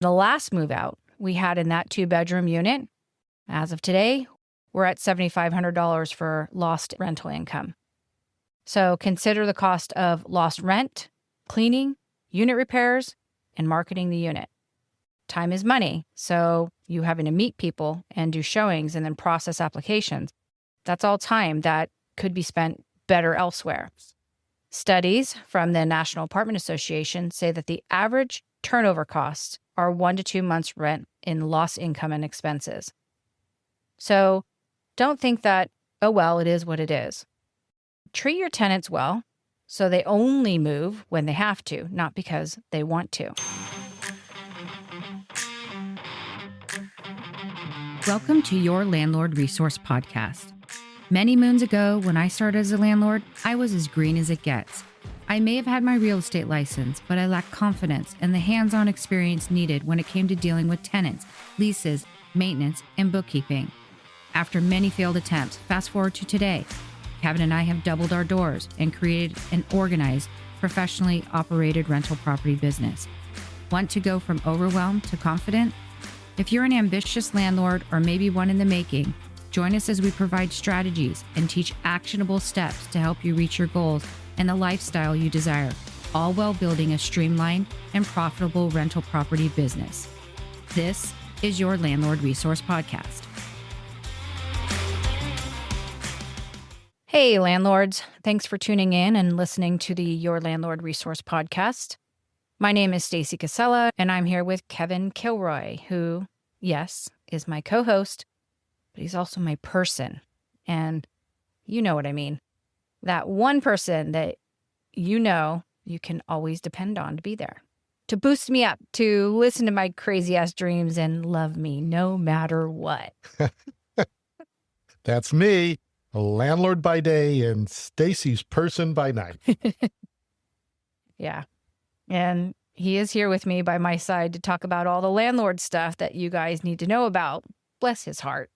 The last move out we had in that 2-bedroom unit, as of today, we're at $7,500 for lost rental income. So consider the cost of lost rent, cleaning, unit repairs, and marketing the unit. Time is money, so you having to meet people and do showings and then process applications, that's all time that could be spent better elsewhere. Studies from the National Apartment Association say that the average turnover costs are 1 to 2 months' rent in lost income and expenses. So don't think that, oh, well, it is what it is. Treat your tenants well so they only move when they have to, not because they want to. Welcome to Your Landlord Resource Podcast. Many moons ago, when I started as a landlord, I was as green as it gets. I may have had my real estate license, but I lacked confidence and the hands-on experience needed when it came to dealing with tenants, leases, maintenance, and bookkeeping. After many failed attempts, fast forward to today, Kevin and I have doubled our doors and created an organized, professionally operated rental property business. Want to go from overwhelmed to confident? If you're an ambitious landlord or maybe one in the making, join us as we provide strategies and teach actionable steps to help you reach your goals and the lifestyle you desire, all while building a streamlined and profitable rental property business. This is Your Landlord Resource Podcast. Hey, landlords. Thanks for tuning in and listening to the Your Landlord Resource Podcast. My name is Stacy Casella, and I'm here with Kevin Kilroy, who, yes, is my co-host, but he's also my person. And you know what I mean. That one person that you can always depend on to be there, to boost me up, to listen to my crazy-ass dreams and love me no matter what. That's me, a landlord by day and Stacy's person by night. Yeah. And he is here with me by my side to talk about all the landlord stuff that you guys need to know about. Bless his heart.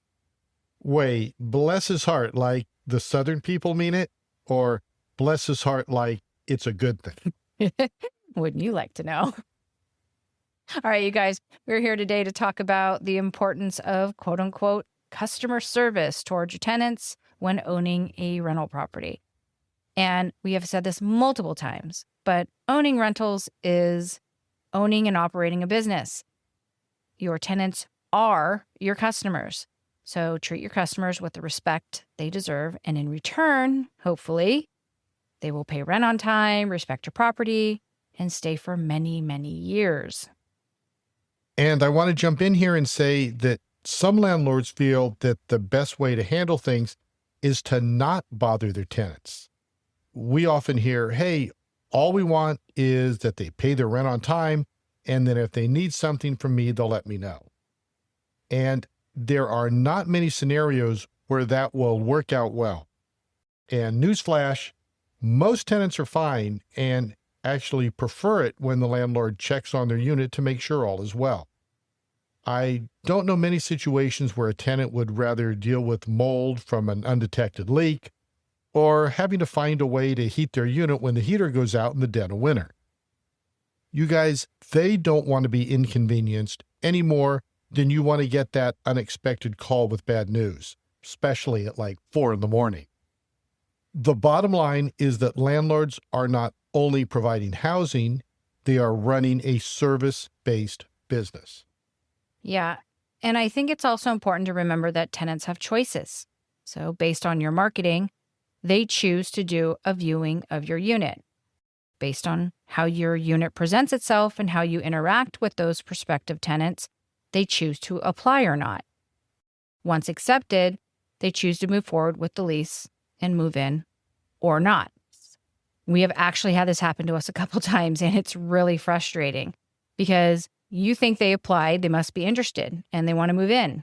Wait, bless his heart like the Southern people mean it? Or bless his heart like it's a good thing? Wouldn't you like to know? All right, you guys, we're here today to talk about the importance of quote unquote customer service towards your tenants when owning a rental property. And we have said this multiple times, but owning rentals is owning and operating a business. Your tenants are your customers. So treat your customers with the respect they deserve. And in return, hopefully, they will pay rent on time, respect your property, and stay for many, many years. And I want to jump in here and say that some landlords feel that the best way to handle things is to not bother their tenants. We often hear, hey, all we want is that they pay their rent on time, and then if they need something from me, they'll let me know. And there are not many scenarios where that will work out well. And newsflash, most tenants are fine and actually prefer it when the landlord checks on their unit to make sure all is well. I don't know many situations where a tenant would rather deal with mold from an undetected leak or having to find a way to heat their unit when the heater goes out in the dead of winter. You guys, they don't want to be inconvenienced any more than you want to get that unexpected call with bad news, especially at like 4 a.m. The bottom line is that landlords are not only providing housing, they are running a service-based business. Yeah. And I think it's also important to remember that tenants have choices. So based on your marketing, they choose to do a viewing of your unit. Based on how your unit presents itself and how you interact with those prospective tenants, they choose to apply or not. Once accepted, they choose to move forward with the lease and move in or not. We have actually had this happen to us a couple times, and it's really frustrating because you think they applied, they must be interested, and they want to move in.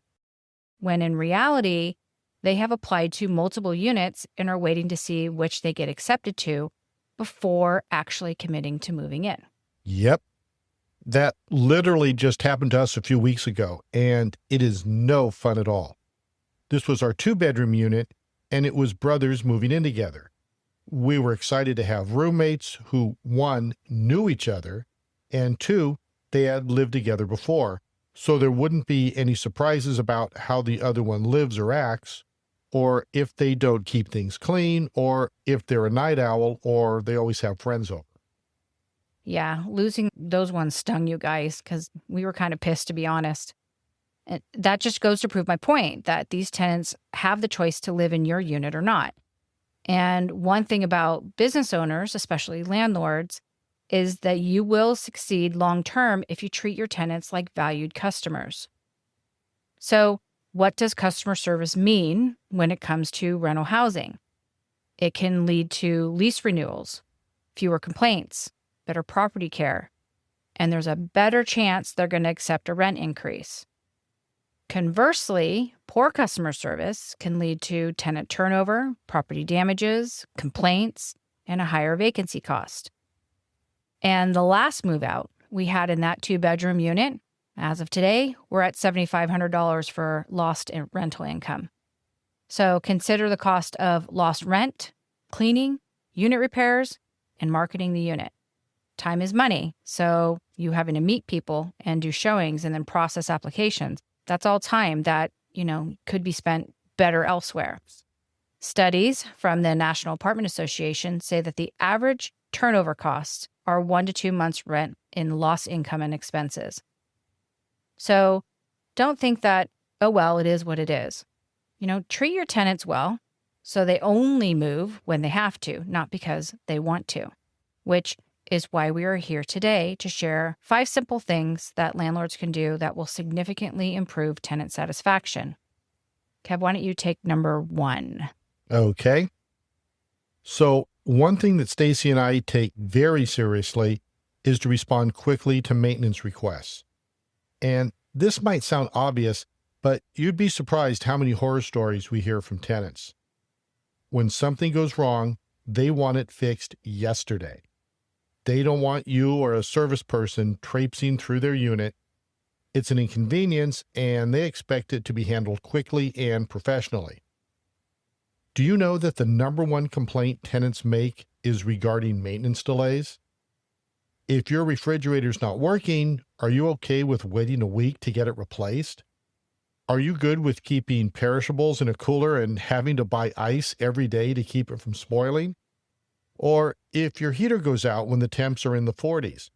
When in reality, they have applied to multiple units and are waiting to see which they get accepted to before actually committing to moving in. Yep. That literally just happened to us a few weeks ago, and it is no fun at all. This was our 2-bedroom unit, and it was brothers moving in together. We were excited to have roommates who, 1, knew each other, and 2, they had lived together before, so there wouldn't be any surprises about how the other one lives or acts, or if they don't keep things clean, or if they're a night owl, or they always have friends over. Yeah, losing those ones stung you guys because we were kind of pissed, to be honest. And that just goes to prove my point that these tenants have the choice to live in your unit or not. And one thing about business owners, especially landlords, is that you will succeed long-term if you treat your tenants like valued customers. So, what does customer service mean when it comes to rental housing? It can lead to lease renewals, fewer complaints, better property care, and there's a better chance they're going to accept a rent increase. Conversely, poor customer service can lead to tenant turnover, property damages, complaints, and a higher vacancy cost. And the last move out we had in that 2-bedroom unit, as of today, we're at $7,500 for lost rental income. So consider the cost of lost rent, cleaning, unit repairs, and marketing the unit. Time is money, so you having to meet people and do showings and then process applications, that's all time that, could be spent better elsewhere. Studies from the National Apartment Association say that the average turnover costs are 1 to 2 months' rent in lost income and expenses. So don't think that, oh, well, it is what it is. Treat your tenants well so they only move when they have to, not because they want to, which is why we are here today to share 5 simple things that landlords can do that will significantly improve tenant satisfaction. Kev, why don't you take number 1? Okay. So one thing that Stacy and I take very seriously is to respond quickly to maintenance requests. And this might sound obvious, but you'd be surprised how many horror stories we hear from tenants. When something goes wrong, they want it fixed yesterday. They don't want you or a service person traipsing through their unit. It's an inconvenience, and they expect it to be handled quickly and professionally. Do you know that the number 1 complaint tenants make is regarding maintenance delays? If your refrigerator's not working, are you okay with waiting a week to get it replaced? Are you good with keeping perishables in a cooler and having to buy ice every day to keep it from spoiling? Or if your heater goes out when the temps are in the 40s,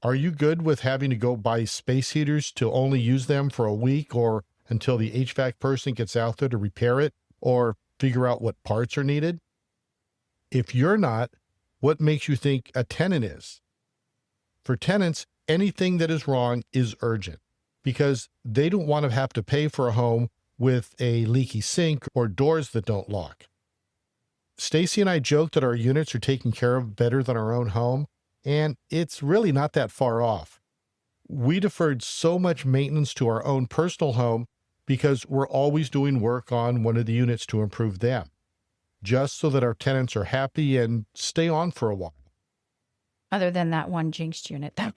are you good with having to go buy space heaters to only use them for a week or until the HVAC person gets out there to repair it or figure out what parts are needed? If you're not, what makes you think a tenant is? For tenants, anything that is wrong is urgent because they don't want to have to pay for a home with a leaky sink or doors that don't lock. Stacy and I joke that our units are taken care of better than our own home, and it's really not that far off. We deferred so much maintenance to our own personal home because we're always doing work on one of the units to improve them, just so that our tenants are happy and stay on for a while. Other than that one jinxed unit, that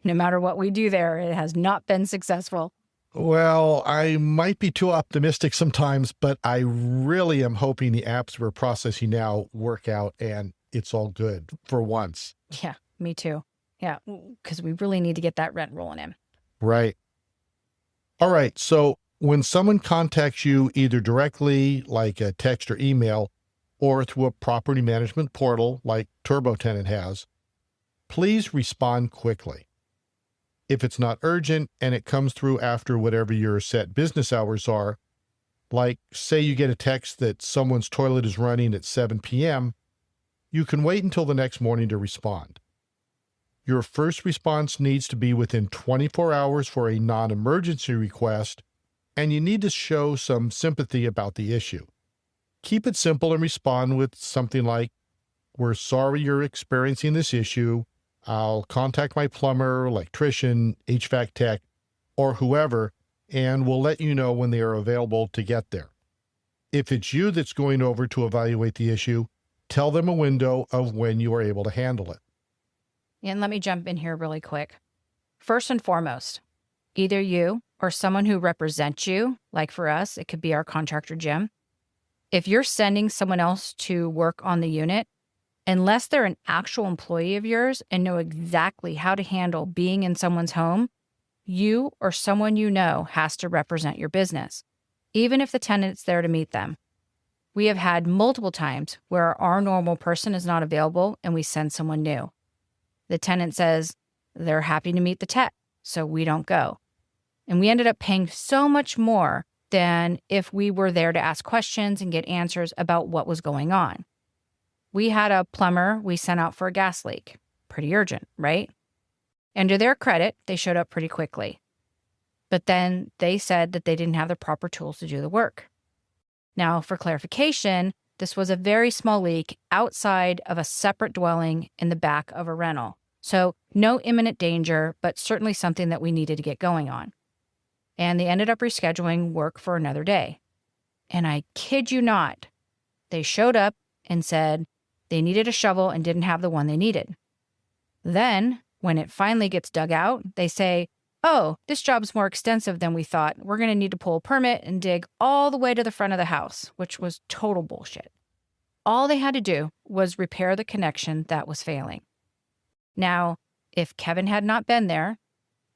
no matter what we do there, it has not been successful. Well, I might be too optimistic sometimes, but I really am hoping the apps we're processing now work out and it's all good for once. Yeah, me too. Yeah, because we really need to get that rent rolling in. Right. All right. So when someone contacts you either directly, like a text or email, or through a property management portal like TurboTenant has, please respond quickly. If it's not urgent and it comes through after whatever your set business hours are, like say you get a text that someone's toilet is running at 7 p.m., you can wait until the next morning to respond. Your first response needs to be within 24 hours for a non-emergency request, and you need to show some sympathy about the issue. Keep it simple and respond with something like, "We're sorry you're experiencing this issue. I'll contact my plumber, electrician, HVAC tech, or whoever, and we'll let you know when they are available to get there." If it's you that's going over to evaluate the issue, tell them a window of when you are able to handle it. And let me jump in here really quick. First and foremost, either you or someone who represents you, like for us, it could be our contractor, Jim. If you're sending someone else to work on the unit, Unless they're an actual employee of yours and know exactly how to handle being in someone's home, you or someone you know has to represent your business, even if the tenant's there to meet them. We have had multiple times where our normal person is not available and we send someone new. The tenant says they're happy to meet the tech, so we don't go. And we ended up paying so much more than if we were there to ask questions and get answers about what was going on. We had a plumber we sent out for a gas leak. Pretty urgent, right? And to their credit, they showed up pretty quickly. But then they said that they didn't have the proper tools to do the work. Now, for clarification, this was a very small leak outside of a separate dwelling in the back of a rental. So no imminent danger, but certainly something that we needed to get going on. And they ended up rescheduling work for another day. And I kid you not, they showed up and said they needed a shovel and didn't have the one they needed. Then, when it finally gets dug out, they say, "Oh, this job's more extensive than we thought. We're going to need to pull a permit and dig all the way to the front of the house," which was total bullshit. All they had to do was repair the connection that was failing. Now, if Kevin had not been there,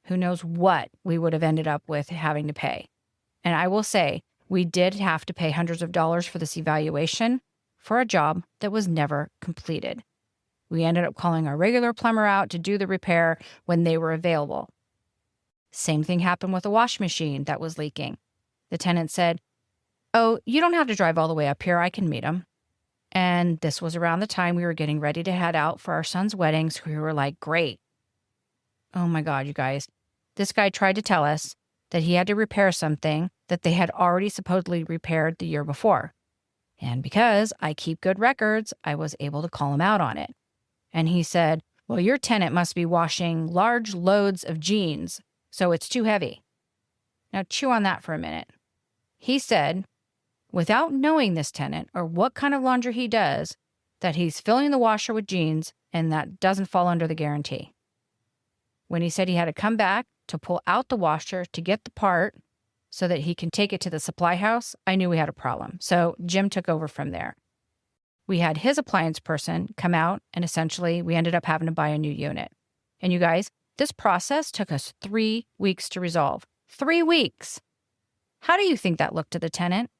who knows what we would have ended up with having to pay. And I will say, we did have to pay hundreds of dollars for this evaluation for a job that was never completed. We ended up calling our regular plumber out to do the repair when they were available. Same thing happened with a washing machine that was leaking. The tenant said, "Oh, you don't have to drive all the way up here. I can meet him." And this was around the time we were getting ready to head out for our son's wedding, so we were like, great. Oh my God, you guys. This guy tried to tell us that he had to repair something that they had already supposedly repaired the year before. And because I keep good records, I was able to call him out on it. And he said, "Well, your tenant must be washing large loads of jeans, so it's too heavy." Now chew on that for a minute. He said, without knowing this tenant or what kind of laundry he does, that he's filling the washer with jeans and that doesn't fall under the guarantee. When he said he had to come back to pull out the washer to get the part so that he can take it to the supply house, I knew we had a problem. So Jim took over from there. We had his appliance person come out, and essentially we ended up having to buy a new unit. And you guys, this process took us 3 weeks to resolve. 3 weeks. How do you think that looked to the tenant?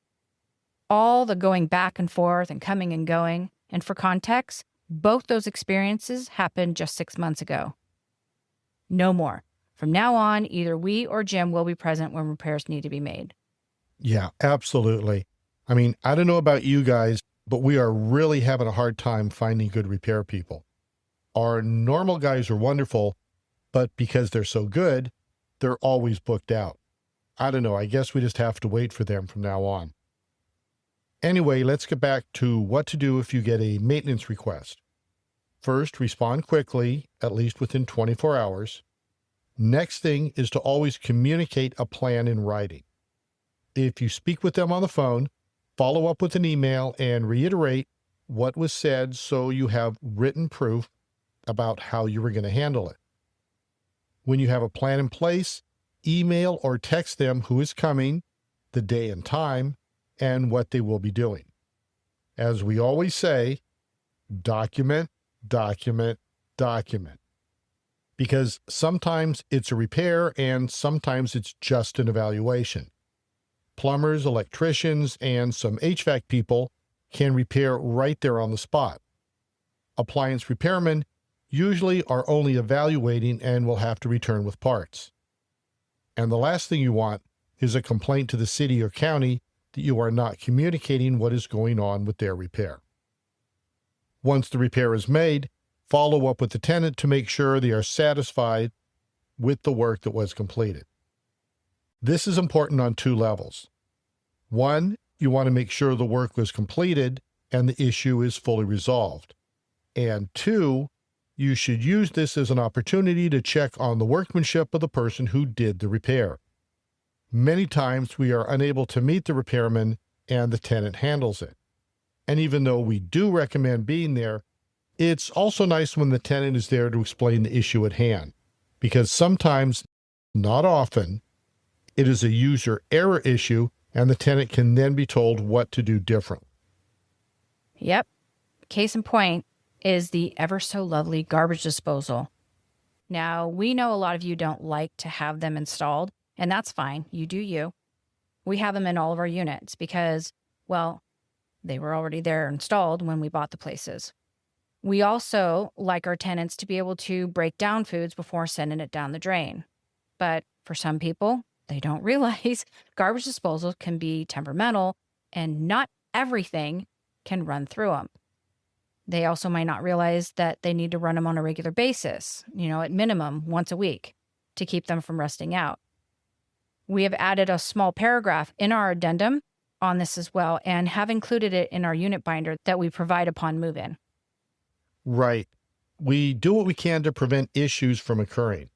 All the going back and forth and coming and going. And for context, both those experiences happened just 6 months ago. No more. From now on, either we or Jim will be present when repairs need to be made. Yeah, absolutely. I mean, I don't know about you guys, but we are really having a hard time finding good repair people. Our normal guys are wonderful, but because they're so good, they're always booked out. I don't know. I guess we just have to wait for them from now on. Anyway, let's get back to what to do if you get a maintenance request. First, respond quickly, at least within 24 hours. Next thing is to always communicate a plan in writing. If you speak with them on the phone, follow up with an email and reiterate what was said so you have written proof about how you were going to handle it. When you have a plan in place, email or text them who is coming, the day and time, and what they will be doing. As we always say, document, document, document. Because sometimes it's a repair and sometimes it's just an evaluation. Plumbers, electricians, and some HVAC people can repair right there on the spot. Appliance repairmen usually are only evaluating and will have to return with parts. And the last thing you want is a complaint to the city or county that you are not communicating what is going on with their repair. Once the repair is made, follow up with the tenant to make sure they are satisfied with the work that was completed. This is important on 2 levels. 1, you want to make sure the work was completed and the issue is fully resolved. And 2, you should use this as an opportunity to check on the workmanship of the person who did the repair. Many times we are unable to meet the repairman and the tenant handles it. And even though we do recommend being there, it's also nice when the tenant is there to explain the issue at hand, because sometimes, not often, it is a user error issue and the tenant can then be told what to do different. Yep. Case in point, is the ever so lovely garbage disposal. Now, we know a lot of you don't like to have them installed, and that's fine. You do you. We have them in all of our units because, well, they were already there installed when we bought the places. We also like our tenants to be able to break down foods before sending it down the drain. But for some people, they don't realize garbage disposal can be temperamental and not everything can run through them. They also might not realize that they need to run them on a regular basis, at minimum once a week to keep them from rusting out. We have added a small paragraph in our addendum on this as well and have included it in our unit binder that we provide upon move-in. Right. We do what we can to prevent issues from occurring.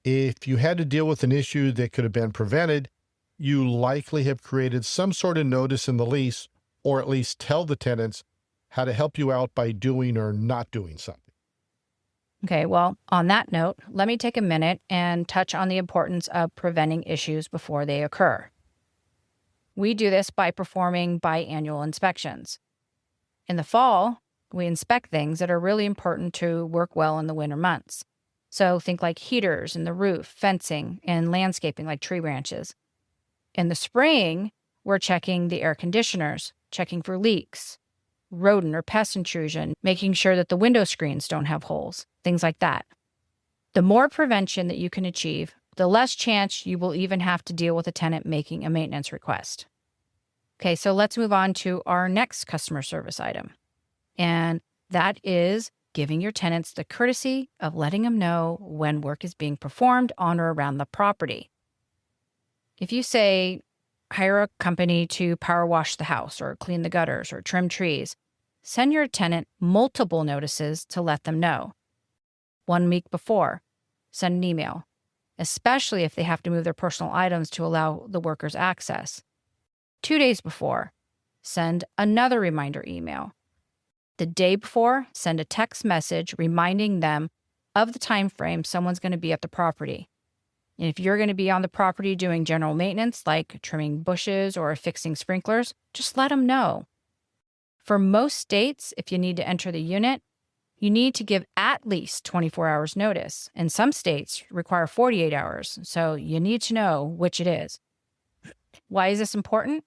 If you had to deal with an issue that could have been prevented, you likely have created some sort of notice in the lease, or at least tell the tenants how to help you out by doing or not doing something. Okay, well, on that note, let me take a minute and touch on the importance of preventing issues before they occur. We do this by performing biannual inspections. In the fall, we inspect things that are really important to work well in the winter months. So think like heaters in the roof, fencing, and landscaping like tree branches. In the spring, we're checking the air conditioners, checking for leaks, rodent or pest intrusion, making sure that the window screens don't have holes, things like that. The more prevention that you can achieve, the less chance you will even have to deal with a tenant making a maintenance request. Okay, so let's move on to our next customer service item. And that is giving your tenants the courtesy of letting them know when work is being performed on or around the property. If you say, hire a company to power wash the house or clean the gutters or trim trees, send your tenant multiple notices to let them know. 1 week before, send an email, especially if they have to move their personal items to allow the workers access. 2 days before, send another reminder email. The day before, send a text message reminding them of the time frame someone's going to be at the property. And if you're going to be on the property doing general maintenance, like trimming bushes or fixing sprinklers, just let them know. For most states, if you need to enter the unit, you need to give at least 24 hours notice. And some states require 48 hours, so you need to know which it is. Why is this important?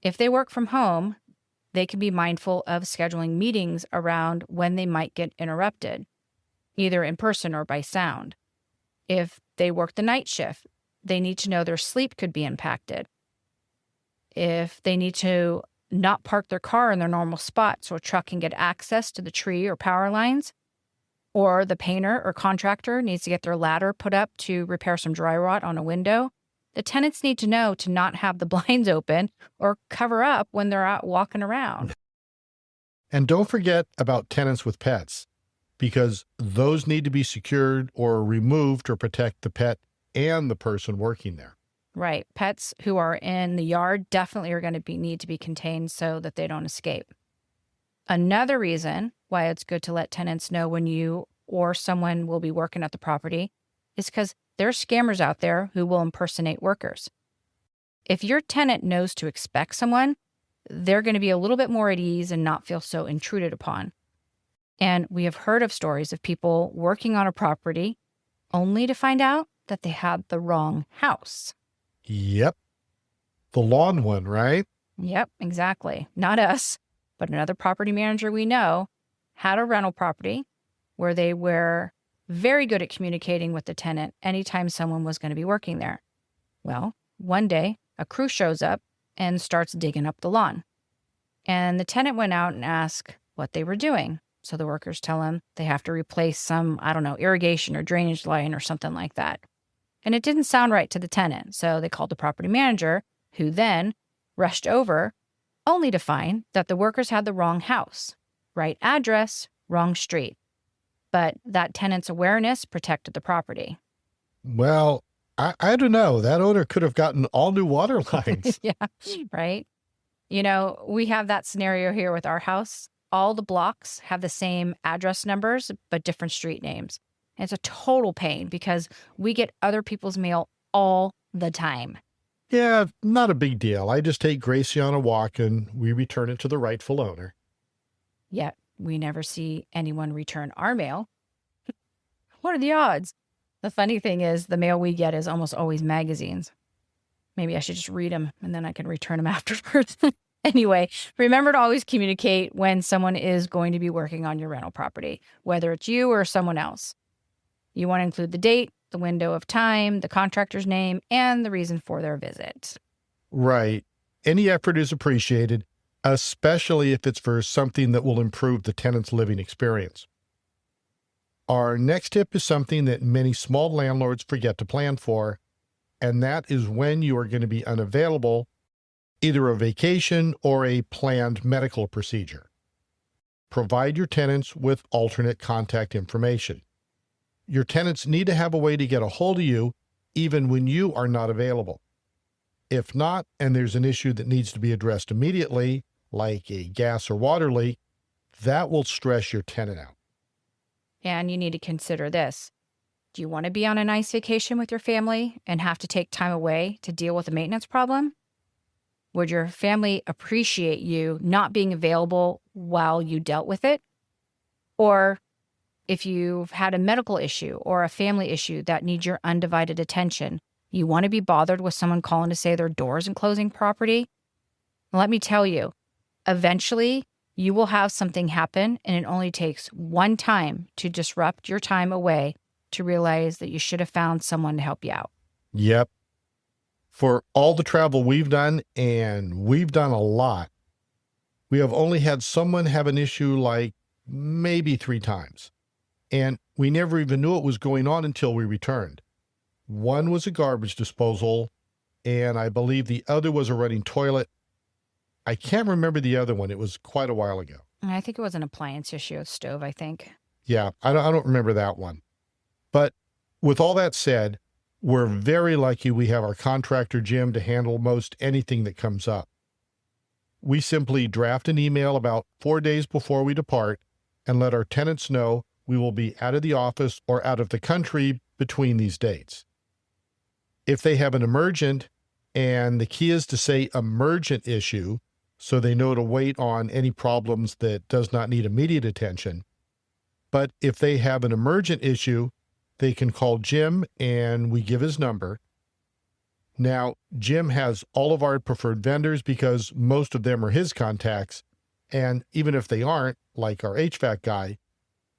If they work from home, they can be mindful of scheduling meetings around when they might get interrupted, either in person or by sound. If they work the night shift, they need to know their sleep could be impacted. If they need to not park their car in their normal spot so a truck can get access to the tree or power lines, or the painter or contractor needs to get their ladder put up to repair some dry rot on a window, the tenants need to know to not have the blinds open or cover up when they're out walking around. And don't forget about tenants with pets, because those need to be secured or removed to protect the pet and the person working there. Right. Pets who are in the yard definitely are going to need to be contained so that they don't escape. Another reason why it's good to let tenants know when you or someone will be working at the property is because there's scammers out there who will impersonate workers. If your tenant knows to expect someone, they're going to be a little bit more at ease and not feel so intruded upon. And we have heard of stories of people working on a property only to find out that they had the wrong house. Yep. The lawn one, right? Yep, exactly. Not us, but another property manager we know had a rental property where they were very good at communicating with the tenant anytime someone was going to be working there. Well, one day, a crew shows up and starts digging up the lawn. And the tenant went out and asked what they were doing. So the workers tell him they have to replace some, irrigation or drainage line or something like that. And it didn't sound right to the tenant, so they called the property manager, who then rushed over, only to find that the workers had the wrong house, right address, wrong street. But that tenant's awareness protected the property. Well, I don't know. That owner could have gotten all new water lines. Yeah, right. We have that scenario here with our house. All the blocks have the same address numbers, but different street names. And it's a total pain because we get other people's mail all the time. Yeah, not a big deal. I just take Gracie on a walk and we return it to the rightful owner. Yeah, we never see anyone return our mail. What are the odds? The funny thing is the mail we get is almost always magazines. Maybe I should just read them and then I can return them afterwards. Anyway, remember to always communicate when someone is going to be working on your rental property, whether it's you or someone else. You want to include the date, the window of time, the contractor's name, and the reason for their visit. Right. Any effort is appreciated, especially if it's for something that will improve the tenant's living experience. Our next tip is something that many small landlords forget to plan for, and that is when you are going to be unavailable, either a vacation or a planned medical procedure. Provide your tenants with alternate contact information. Your tenants need to have a way to get a hold of you even when you are not available. If not, and there's an issue that needs to be addressed immediately, like a gas or water leak, that will stress your tenant out. And you need to consider this. Do you want to be on a nice vacation with your family and have to take time away to deal with a maintenance problem? Would your family appreciate you not being available while you dealt with it? Or if you've had a medical issue or a family issue that needs your undivided attention, you want to be bothered with someone calling to say their door isn't closing properly? Let me tell you, eventually you will have something happen, and it only takes one time to disrupt your time away to realize that you should have found someone to help you out. Yep. For all the travel we've done, and we've done a lot, we have only had someone have an issue like maybe 3 times. And we never even knew it was going on until we returned. One was a garbage disposal, and I believe the other was a running toilet. I can't remember the other one. It was quite a while ago. I think it was an appliance issue, a stove, I think. Yeah, I don't remember that one. But with all that said, we're very lucky we have our contractor, Jim, to handle most anything that comes up. We simply draft an email about 4 days before we depart and let our tenants know we will be out of the office or out of the country between these dates. If they have an emergent, and the key is to say emergent issue, so they know to wait on any problems that does not need immediate attention. But if they have an emergent issue, they can call Jim, and we give his number. Now, Jim has all of our preferred vendors because most of them are his contacts, and even if they aren't, like our HVAC guy,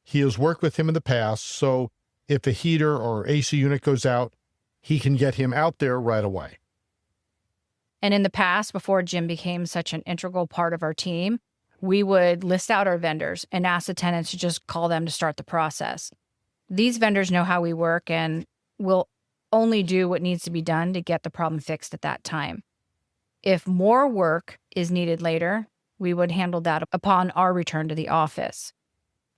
he has worked with him in the past, so if a heater or AC unit goes out, he can get him out there right away. And in the past, before Jim became such an integral part of our team, we would list out our vendors and ask the tenants to just call them to start the process. These vendors know how we work and will only do what needs to be done to get the problem fixed at that time. If more work is needed later, we would handle that upon our return to the office.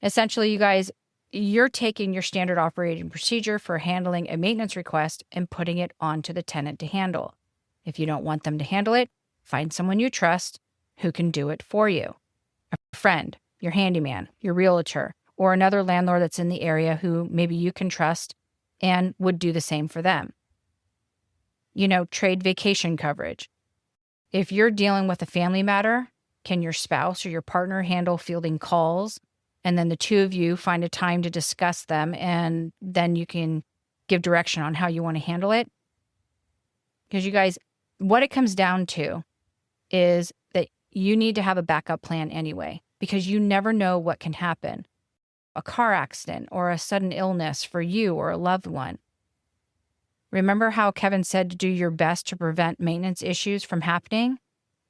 Essentially, you guys, you're taking your standard operating procedure for handling a maintenance request and putting it onto the tenant to handle. If you don't want them to handle it, find someone you trust who can do it for you. A friend, your handyman, your realtor, or another landlord that's in the area who maybe you can trust and would do the same for them. Trade vacation coverage. If you're dealing with a family matter, can your spouse or your partner handle fielding calls? And then the two of you find a time to discuss them, and then you can give direction on how you want to handle it. Because you guys, what it comes down to is that you need to have a backup plan anyway, because you never know what can happen. A car accident or a sudden illness for you or a loved one. Remember how Kevin said to do your best to prevent maintenance issues from happening?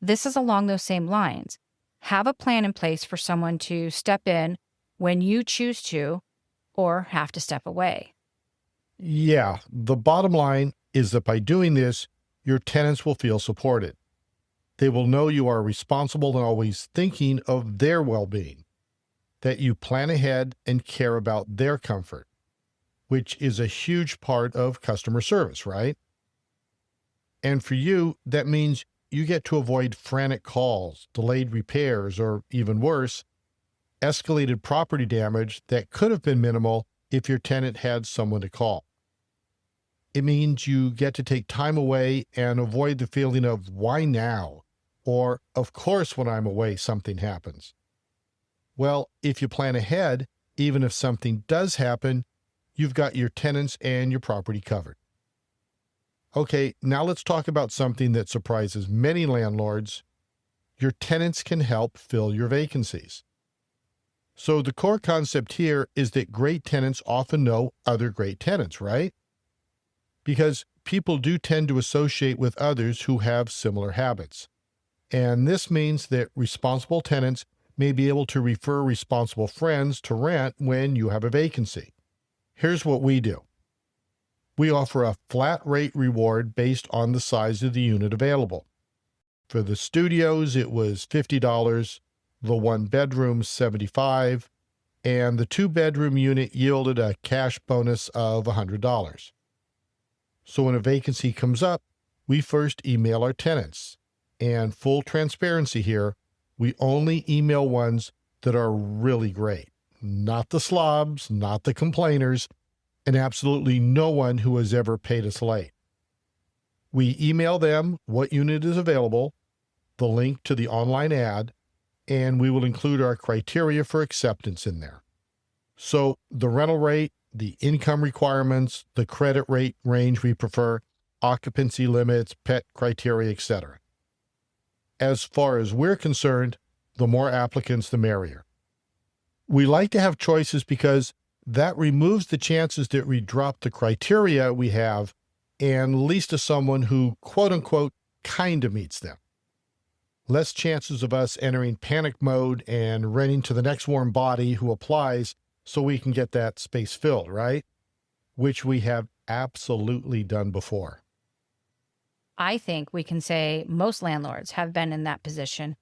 This is along those same lines. Have a plan in place for someone to step in when you choose to or have to step away. Yeah, the bottom line is that by doing this, your tenants will feel supported. They will know you are responsible and always thinking of their well-being, that you plan ahead and care about their comfort, which is a huge part of customer service, right? And for you, that means you get to avoid frantic calls, delayed repairs, or even worse, escalated property damage that could have been minimal if your tenant had someone to call. It means you get to take time away and avoid the feeling of why now? Or of course when I'm away something happens. Well, if you plan ahead, even if something does happen, you've got your tenants and your property covered. Okay, now let's talk about something that surprises many landlords. Your tenants can help fill your vacancies. So the core concept here is that great tenants often know other great tenants, right? Because people do tend to associate with others who have similar habits. And this means that responsible tenants may be able to refer responsible friends to rent when you have a vacancy. Here's what we do. We offer a flat rate reward based on the size of the unit available. For the studios, it was $50, the one bedroom $75, and the two-bedroom unit yielded a cash bonus of $100. So when a vacancy comes up, we first email our tenants. And full transparency here, we only email ones that are really great. Not the slobs, not the complainers, and absolutely no one who has ever paid us late. We email them what unit is available, the link to the online ad, and we will include our criteria for acceptance in there. So the rental rate, the income requirements, the credit rate range we prefer, occupancy limits, pet criteria, etc. As far as we're concerned, the more applicants, the merrier. We like to have choices because that removes the chances that we drop the criteria we have and lease to someone who, quote unquote, kind of meets them. Less chances of us entering panic mode and renting to the next warm body who applies so we can get that space filled, right? Which we have absolutely done before. I think we can say most landlords have been in that position,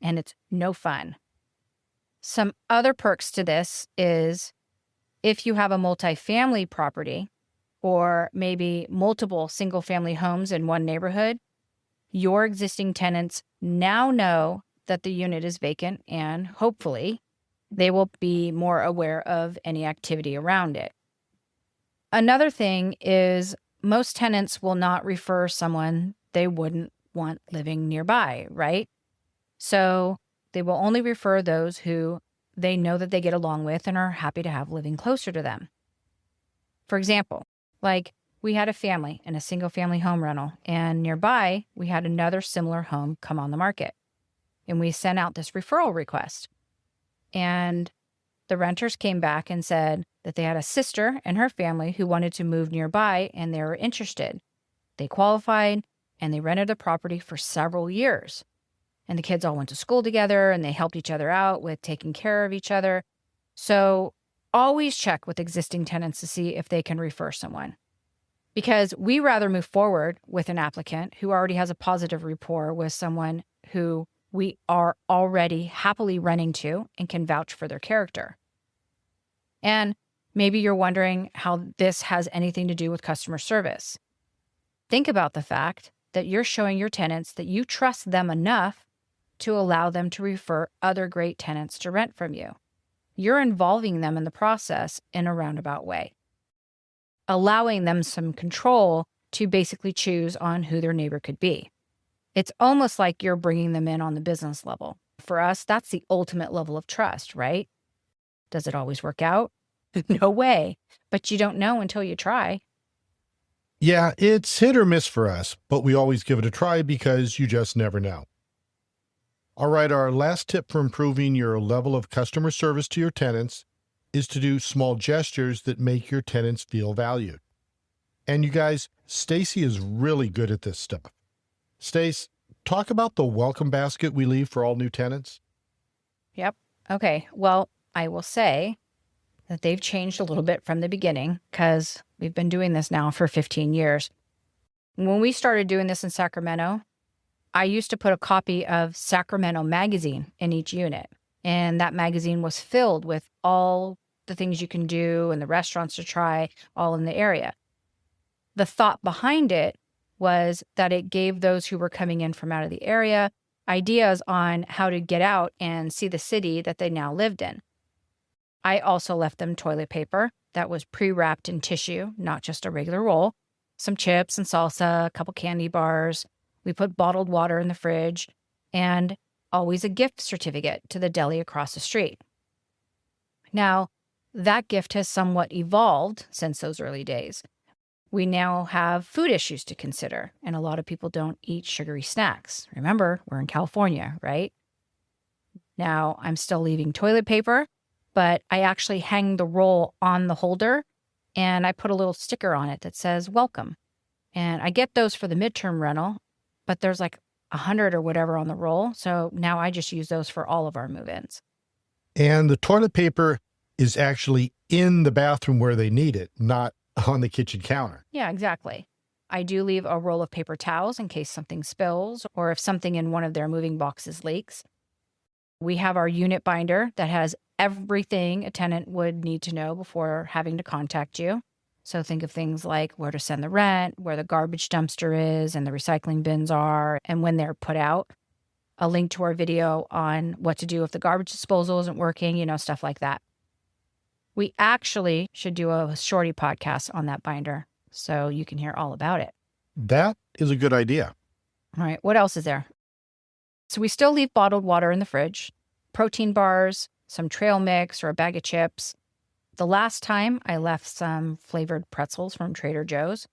and it's no fun. Some other perks to this is if you have a multifamily property or maybe multiple single-family homes in one neighborhood, your existing tenants now know that the unit is vacant, and hopefully they will be more aware of any activity around it. Another thing is most tenants will not refer someone they wouldn't want living nearby, right? So they will only refer those who they know that they get along with and are happy to have living closer to them. For example, like we had a family in a single-family home rental, and nearby we had another similar home come on the market. And we sent out this referral request. And the renters came back and said that they had a sister and her family who wanted to move nearby and they were interested. They qualified and they rented the property for several years. And the kids all went to school together and they helped each other out with taking care of each other. So always check with existing tenants to see if they can refer someone. Because we rather move forward with an applicant who already has a positive rapport with someone who we are already happily renting to and can vouch for their character. And maybe you're wondering how this has anything to do with customer service. Think about the fact that you're showing your tenants that you trust them enough to allow them to refer other great tenants to rent from you. You're involving them in the process in a roundabout way, allowing them some control to basically choose on who their neighbor could be. It's almost like you're bringing them in on the business level. For us, that's the ultimate level of trust, right? Does it always work out? No way, but you don't know until you try. Yeah, it's hit or miss for us, but we always give it a try because you just never know. All right, our last tip for improving your level of customer service to your tenants is to do small gestures that make your tenants feel valued. And you guys, Stacy is really good at this stuff. Stace, talk about the welcome basket we leave for all new tenants. Yep. Okay. Well, I will say that they've changed a little bit from the beginning because we've been doing this now for 15 years. When we started doing this in Sacramento, I used to put a copy of Sacramento magazine in each unit. And that magazine was filled with all the things you can do and the restaurants to try all in the area. The thought behind it was that it gave those who were coming in from out of the area ideas on how to get out and see the city that they now lived in. I also left them toilet paper that was pre-wrapped in tissue, not just a regular roll, some chips and salsa, a couple candy bars. We put bottled water in the fridge, and always a gift certificate to the deli across the street. Now, that gift has somewhat evolved since those early days. We now have food issues to consider, and a lot of people don't eat sugary snacks. Remember, we're in California, right? Now, I'm still leaving toilet paper, but I actually hang the roll on the holder, and I put a little sticker on it that says, welcome. And I get those for the midterm rental, but there's like 100 or whatever on the roll. So now I just use those for all of our move-ins. And the toilet paper is actually in the bathroom where they need it, not on the kitchen counter. Yeah, exactly. I do leave a roll of paper towels in case something spills or if something in one of their moving boxes leaks. We have our unit binder that has everything a tenant would need to know before having to contact you. So think of things like where to send the rent, where the garbage dumpster is and the recycling bins are, and when they're put out. A link to our video on what to do if the garbage disposal isn't working, stuff like that. We actually should do a shorty podcast on that binder so you can hear all about it. That is a good idea. All right, what else is there? So we still leave bottled water in the fridge, protein bars, some trail mix or a bag of chips. The last time I left some flavored pretzels from Trader Joe's,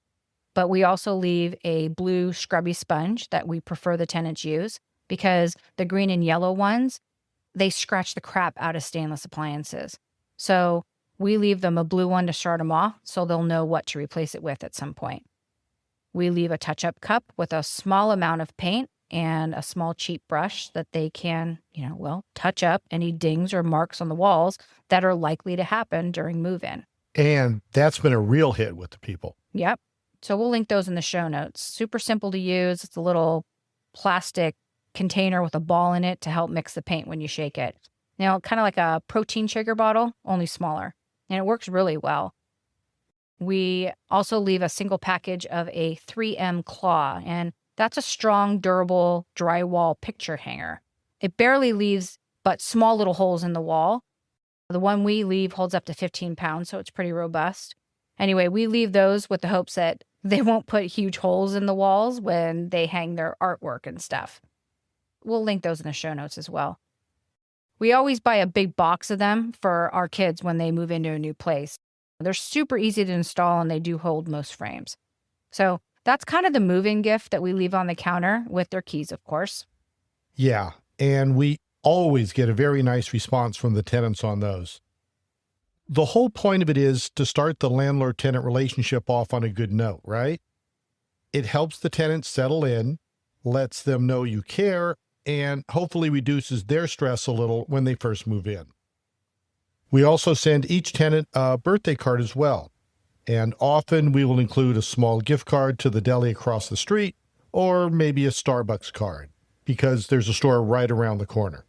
but we also leave a blue scrubby sponge that we prefer the tenants use because the green and yellow ones, they scratch the crap out of stainless appliances. So we leave them a blue one to start them off so they'll know what to replace it with at some point. We leave a touch-up cup with a small amount of paint and a small cheap brush that they can, touch up any dings or marks on the walls that are likely to happen during move-in. And that's been a real hit with the people. Yep. So we'll link those in the show notes. Super simple to use. It's a little plastic container with a ball in it to help mix the paint when you shake it. Now, kind of like a protein shaker bottle, only smaller. And it works really well. We also leave a single package of a 3M claw, and that's a strong, durable drywall picture hanger. It barely leaves but small little holes in the wall. The one we leave holds up to 15 pounds, so it's pretty robust. Anyway, we leave those with the hopes that they won't put huge holes in the walls when they hang their artwork and stuff. We'll link those in the show notes as well. We always buy a big box of them for our kids when they move into a new place. They're super easy to install and they do hold most frames. So that's kind of the move-in gift that we leave on the counter with their keys, of course. Yeah, and we always get a very nice response from the tenants on those. The whole point of it is to start the landlord-tenant relationship off on a good note, right? It helps the tenants settle in, lets them know you care, and hopefully reduces their stress a little when they first move in. We also send each tenant a birthday card as well, and often we will include a small gift card to the deli across the street or maybe a Starbucks card because there's a store right around the corner.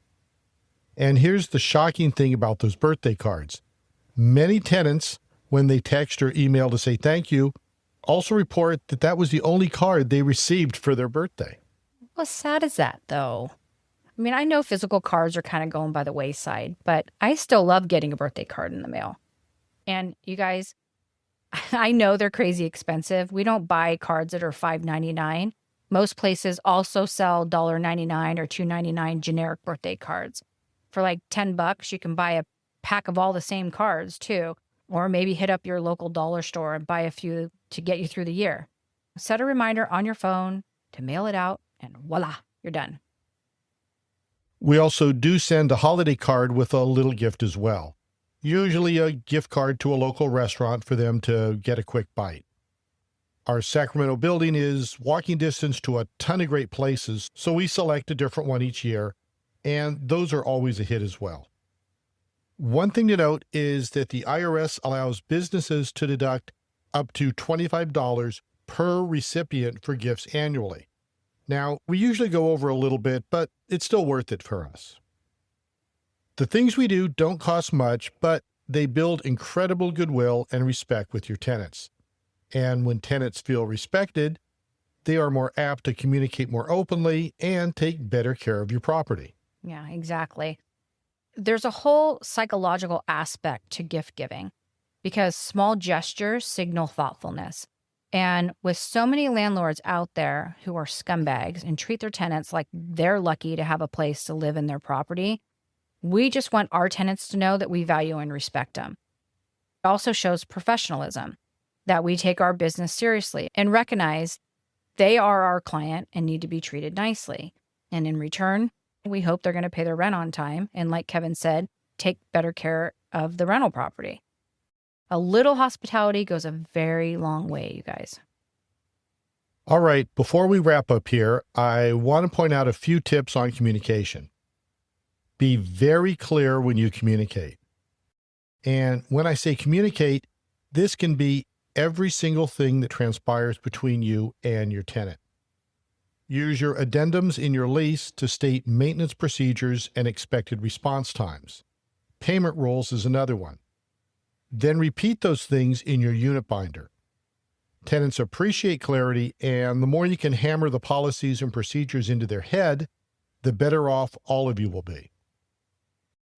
And here's the shocking thing about those birthday cards. Many tenants, when they text or email to say thank you, also report that that was the only card they received for their birthday. How sad is that, though? I mean, I know physical cards are kind of going by the wayside, but I still love getting a birthday card in the mail. And you guys, I know they're crazy expensive. We don't buy cards that are $5.99. Most places also sell $1.99 or $2.99 generic birthday cards. For like $10, you can buy a pack of all the same cards too, or maybe hit up your local dollar store and buy a few to get you through the year. Set a reminder on your phone to mail it out, and voila, you're done. We also do send a holiday card with a little gift as well. Usually a gift card to a local restaurant for them to get a quick bite. Our Sacramento building is walking distance to a ton of great places, so we select a different one each year, and those are always a hit as well. One thing to note is that the IRS allows businesses to deduct up to $25 per recipient for gifts annually. Now, we usually go over a little bit, but it's still worth it for us. The things we do don't cost much, but they build incredible goodwill and respect with your tenants. And when tenants feel respected, they are more apt to communicate more openly and take better care of your property. Yeah, exactly. There's a whole psychological aspect to gift giving because small gestures signal thoughtfulness. And with so many landlords out there who are scumbags and treat their tenants like they're lucky to have a place to live in their property, We just want our tenants to know that we value and respect them. It also shows professionalism, that we take our business seriously and recognize they are our client and need to be treated nicely. And in return, we hope they're going to pay their rent on time. And like Kevin said, take better care of the rental property. A little hospitality goes a very long way, you guys. All right, before we wrap up here, I want to point out a few tips on communication. Be very clear when you communicate. And when I say communicate, this can be every single thing that transpires between you and your tenant. Use your addendums in your lease to state maintenance procedures and expected response times. Payment rules is another one. Then repeat those things in your unit binder. Tenants appreciate clarity, and the more you can hammer the policies and procedures into their head, the better off all of you will be.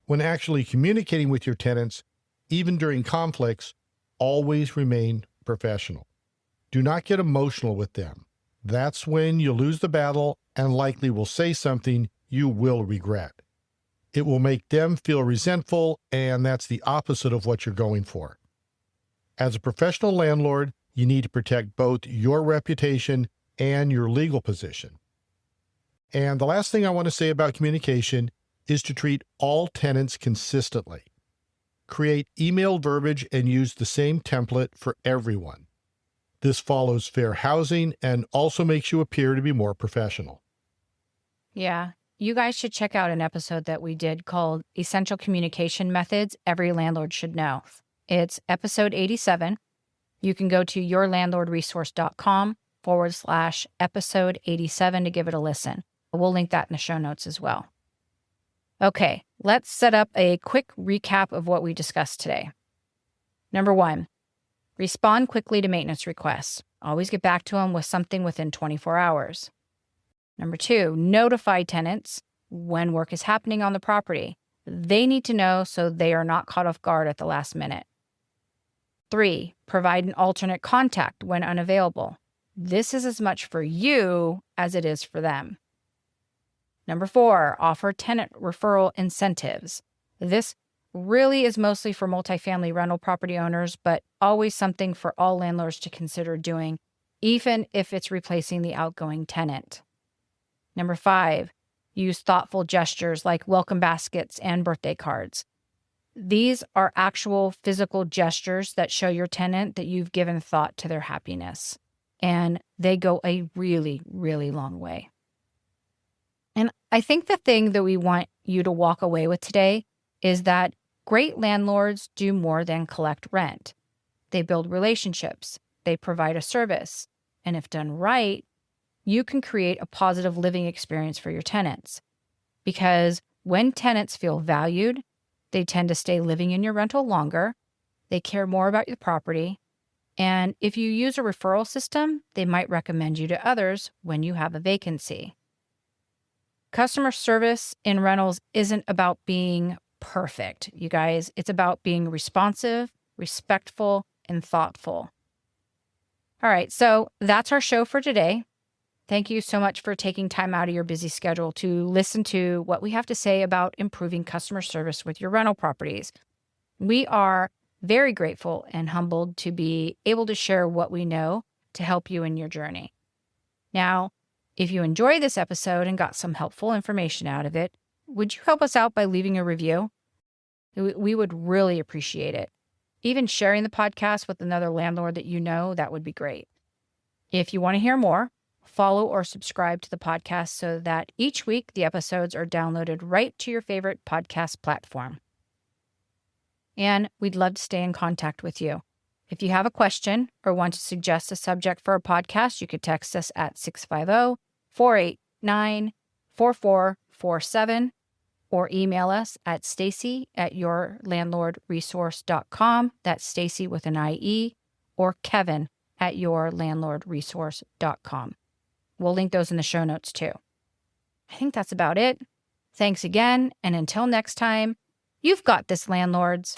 When actually communicating with your tenants, even during conflicts, always remain professional. Do not get emotional with them. That's when you lose the battle and likely will say something you will regret. It will make them feel resentful, and that's the opposite of what you're going for. As a professional landlord, you need to protect both your reputation and your legal position. And the last thing I want to say about communication is to treat all tenants consistently. Create email verbiage and use the same template for everyone. This follows fair housing and also makes you appear to be more professional. Yeah, you guys should check out an episode that we did called Essential Communication Methods Every Landlord Should Know. It's episode 87. You can go to yourlandlordresource.com/episode 87 to give it a listen. We'll link that in the show notes as well. Okay, let's set up a quick recap of what we discussed today. Number 1, respond quickly to maintenance requests. Always get back to them with something within 24 hours. Number 2, notify tenants when work is happening on the property. They need to know so they are not caught off guard at the last minute. 3, provide an alternate contact when unavailable. This is as much for you as it is for them. Number 4, offer tenant referral incentives. This really is mostly for multifamily rental property owners, but always something for all landlords to consider doing, even if it's replacing the outgoing tenant. Number 5, use thoughtful gestures like welcome baskets and birthday cards. These are actual physical gestures that show your tenant that you've given thought to their happiness, and they go a really, really long way. And I think the thing that we want you to walk away with today is that great landlords do more than collect rent. They build relationships, they provide a service, and if done right, you can create a positive living experience for your tenants. Because when tenants feel valued, they tend to stay living in your rental longer, they care more about your property, and if you use a referral system, they might recommend you to others when you have a vacancy. Customer service in rentals isn't about being perfect, you guys. It's about being responsive, respectful, and thoughtful. All right, so that's our show for today. Thank you so much for taking time out of your busy schedule to listen to what we have to say about improving customer service with your rental properties. We are very grateful and humbled to be able to share what we know to help you in your journey. Now, if you enjoyed this episode and got some helpful information out of it, would you help us out by leaving a review? We would really appreciate it. Even sharing the podcast with another landlord that you know, that would be great. If you want to hear more, follow or subscribe to the podcast so that each week the episodes are downloaded right to your favorite podcast platform. And we'd love to stay in contact with you. If you have a question or want to suggest a subject for a podcast, you could text us at 650-489-4447 or email us at Stacy@yourlandlordresource.com. That's Stacy with an IE, or Kevin@yourlandlordresource.com. We'll link those in the show notes too. I think that's about it. Thanks again, and until next time, you've got this, landlords.